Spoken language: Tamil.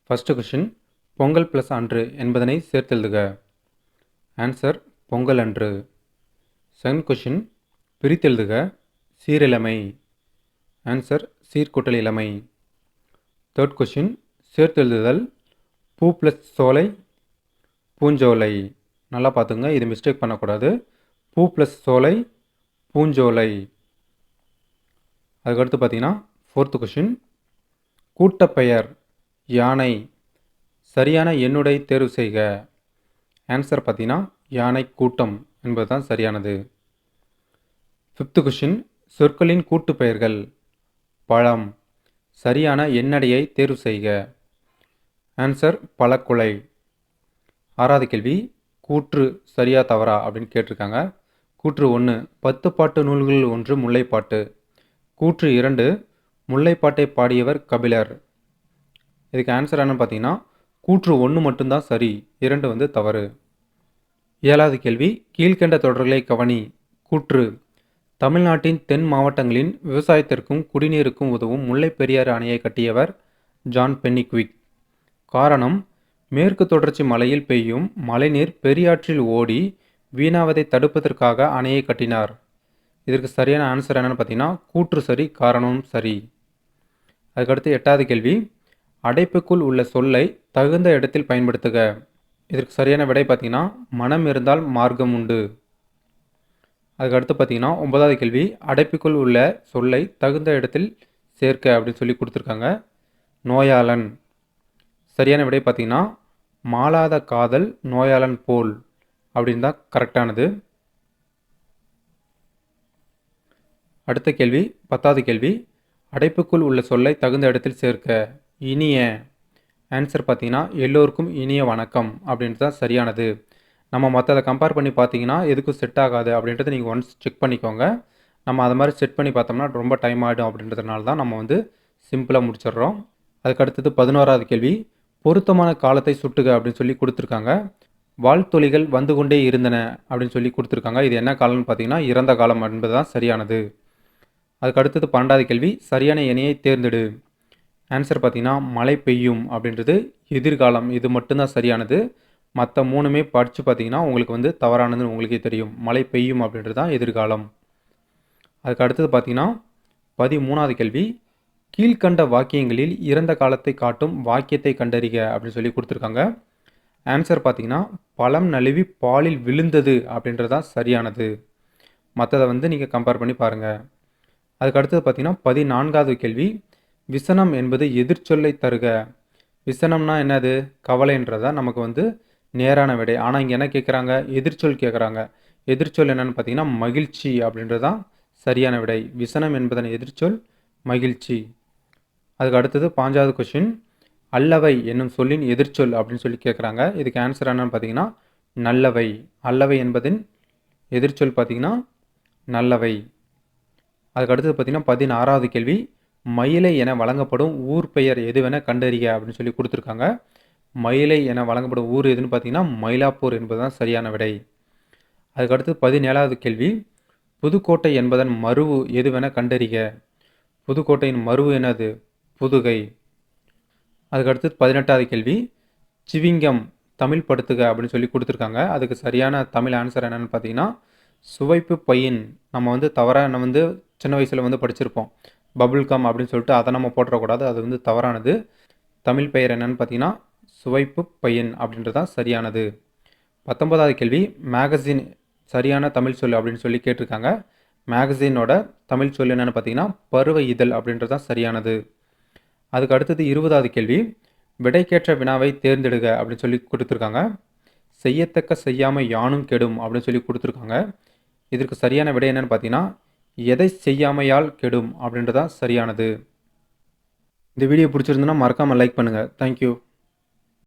ஃபர்ஸ்ட் கொஷின் பொங்கல் ப்ளஸ் அன்று என்பதனை சேர்த்தெழுதுக. ஆன்சர் பொங்கல் அன்று. செகண்ட் கொஷின் பிரித்தெழுதுக. சீரிழமை. ஆன்சர் சீர்கூட்டல் இளமை. தேர்ட் கொஷின் சேர்த்தெழுதுதல். பூ ப்ளஸ் சோலை பூஞ்சோலை. நல்லா பார்த்துங்க, இது மிஸ்டேக் பண்ணக்கூடாது. பூ ப்ளஸ் சோலை பூஞ்சோலை. அதுக்கடுத்து பார்த்தீங்கன்னா ஃபோர்த்து கொஷின் கூட்டப்பெயர் யானை. சரியான எண்ணுடை தேர்வு செய்க. ஆன்சர் பார்த்தீங்கன்னா யானை கூட்டம் என்பது தான் சரியானது. ஃபிஃப்த்து கொஷின் சொற்களின் கூட்டு பெயர்கள். பழம். சரியான எண்ணடையை தேர்வு செய்க. ஆன்சர் பழக்குலை. ஆறாவது கேள்வி கூற்று சரியா தவறா அப்படின்னு கேட்டிருக்காங்க. கூற்று 1 10 பாட்டு நூல்களில் ஒன்று முல்லைப்பாட்டு. கூற்று 2 முல்லைப்பாட்டை பாடியவர் கபிலர். இதுக்கு ஆன்சர் என்னன்னு பார்த்தீங்கன்னா கூற்று 1 மட்டும்தான் சரி, 2 தவறு. ஏழாவது கேள்வி கீழ்கண்ட தொடர்களை கவனி. கூற்று தமிழ்நாட்டின் தென் மாவட்டங்களின் விவசாயத்திற்கும் குடிநீருக்கும் உதவும் முல்லை பெரியாறு அணையை கட்டியவர் ஜான் பென்னிக்விக். காரணம் மேற்கு தொடர்ச்சி மலையில் பெய்யும் மழைநீர் பெரியாற்றில் ஓடி வீணாவதை தடுப்பதற்காக அணையை கட்டினார். இதற்கு சரியான ஆன்சர் என்னன்னு பார்த்தீங்கன்னா கூற்று சரி, காரணமும் சரி. அதுக்கடுத்து எட்டாவது கேள்வி அடைப்புக்குள் உள்ள சொல்லை தகுந்த இடத்தில் பயன்படுத்துக. இதற்கு சரியான விடை பார்த்தீங்கன்னா மனம் இருந்தால் மார்க்கம் உண்டு. அதுக்கடுத்து பார்த்தீங்கன்னா ஒன்பதாவது கேள்வி அடைப்புக்குள் உள்ள சொல்லை தகுந்த இடத்தில் சேர்க்க அப்படின்னு சொல்லி கொடுத்துருக்காங்க. நோயாளன். சரியான விடை பார்த்தீங்கன்னா மாளாத காதல் நோயாளன் போல் அப்படின்னு தான் கரெக்டானது. அடுத்த கேள்வி 10வது கேள்வி அடைப்புக்குள் உள்ள சொல்லை தகுந்த இடத்தில் சேர்க்க. இனிய. ஆன்சர் பார்த்தீங்கன்னா எல்லோருக்கும் இனிய வணக்கம் அப்படின்றது தான் சரியானது. நம்ம மற்றதை கம்பேர் பண்ணி பார்த்தீங்கன்னா எதுக்கும் செட் ஆகாது அப்படின்றத நீங்கள் ஒன்ஸ் செக் பண்ணிக்கோங்க. நம்ம அதை மாதிரி செட் பண்ணி பார்த்தோம்னா ரொம்ப டைம் ஆகிடும் அப்படின்றதுனால தான் நம்ம சிம்பிளாக முடிச்சிடுறோம். அதுக்கடுத்தது 11வது கேள்வி பொருத்தமான காலத்தை சுட்டுக அப்படின்னு சொல்லி கொடுத்துருக்காங்க. வாழ்த்தொலிகள் வந்து கொண்டே இருந்தன அப்படின்னு சொல்லி கொடுத்துருக்காங்க. இது என்ன காலம்னு பார்த்தீங்கன்னா இறந்த காலம் என்பது தான் சரியானது. அதுக்கு அடுத்தது 12வது கேள்வி சரியான இணையை தேர்ந்தெடு. ஆன்சர் பார்த்தீங்கன்னா மழை பெய்யும் அப்படின்றது எதிர்காலம், இது மட்டும்தான் சரியானது. மற்ற 3மே படித்து பார்த்தீங்கன்னா உங்களுக்கு தவறானதுன்னு உங்களுக்கே தெரியும். மழை பெய்யும் அப்படின்றது தான் எதிர்காலம். அதுக்கு அடுத்தது பார்த்தீங்கன்னா 13வது கேள்வி கீழ்கண்ட வாக்கியங்களில் இறந்த காலத்தை காட்டும் வாக்கியத்தை கண்டறிக அப்படின்னு சொல்லி கொடுத்துருக்காங்க. ஆன்சர் பார்த்தீங்கன்னா பழம் நழுவி பாலில் விழுந்தது அப்படின்றது தான் சரியானது. மற்றதை நீங்கள் கம்பேர் பண்ணி பாருங்கள். அதுக்கு அடுத்தது பார்த்தீங்கன்னா 14வது கேள்வி விசனம் என்பது எதிர்ச்சொல்லை தருக. விசனம்னா என்னது? கவலைன்றதா நமக்கு நேரான விடை. ஆனால் இங்கே என்ன கேட்குறாங்க? எதிர்ச்சொல் கேட்குறாங்க. எதிர்ச்சொல் என்னன்னு பார்த்தீங்கன்னா மகிழ்ச்சி அப்படின்றது தான் சரியான விடை. விசனம் என்பதன் எதிர்ச்சொல் மகிழ்ச்சி. அதுக்கு அடுத்தது 5வது கொஷின் அல்லவை என்னும் சொல்லின் எதிர்ச்சொல் அப்படின்னு சொல்லி கேட்குறாங்க. இதுக்கு ஆன்சர் என்னன்னு பார்த்தீங்கன்னா நல்லவை. அல்லவை என்பதின் எதிர்ச்சொல் பார்த்தீங்கன்னா நல்லவை. அதுக்கு அடுத்தது பார்த்தீங்கன்னா 16வது கேள்வி மயிலை என வழங்கப்படும் ஊர் பெயர் எதுவென கண்டறிக அப்படின்னு சொல்லி கொடுத்துருக்காங்க. மயிலை என வழங்கப்படும் ஊர் எதுன்னு பார்த்தீங்கன்னா மயிலாப்பூர் என்பது தான் சரியான விடை. அதுக்கடுத்து 17வது கேள்வி புதுக்கோட்டை என்பதன் மருவு எதுவென கண்டறிக. புதுக்கோட்டையின் மருவு என்னது? புதுகை. அதுக்கடுத்து 18வது கேள்வி சிவிங்கம் தமிழ் படுத்துக அப்படின்னு சொல்லி கொடுத்துருக்காங்க. அதுக்கு சரியான தமிழ் ஆன்சர் என்னன்னு பார்த்தீங்கன்னா சுவைப்பு பையின். நம்ம தவறாக சின்ன வயசில் படிச்சிருப்போம் பபுள் கம் அப்படின்னு சொல்லிட்டு, அதை நம்ம போட்டுறக்கூடாது, அது தவறானது. தமிழ் பெயர் என்னன்னு பார்த்தீங்கன்னா சுவைப்பு பையன் அப்படின்றது தான் சரியானது. 19வது கேள்வி மேகசின் சரியான தமிழ் சொல் அப்படின்னு சொல்லி கேட்டிருக்காங்க. மேகசினோட தமிழ் சொல் என்னென்னு பார்த்தீங்கன்னா பருவ இதழ் அப்படின்றது தான் சரியானது. அதுக்கு அடுத்தது 20வது கேள்வி விடைக்கேற்ற வினாவை தேர்ந்தெடுக அப்படின்னு சொல்லி கொடுத்துருக்காங்க. செய்யத்தக்க செய்யாமல் யானும் கெடும் அப்படின்னு சொல்லி கொடுத்துருக்காங்க. இதற்கு சரியான விடை என்னென்னு பார்த்தீங்கன்னா எதை செய்யாமையால் கெடும் அப்படின்றதான் சரியானது. இந்த வீடியோ பிடிச்சிருந்ததுன்னா மறக்காமல் லைக் பண்ணுங்கள். தேங்க்யூ.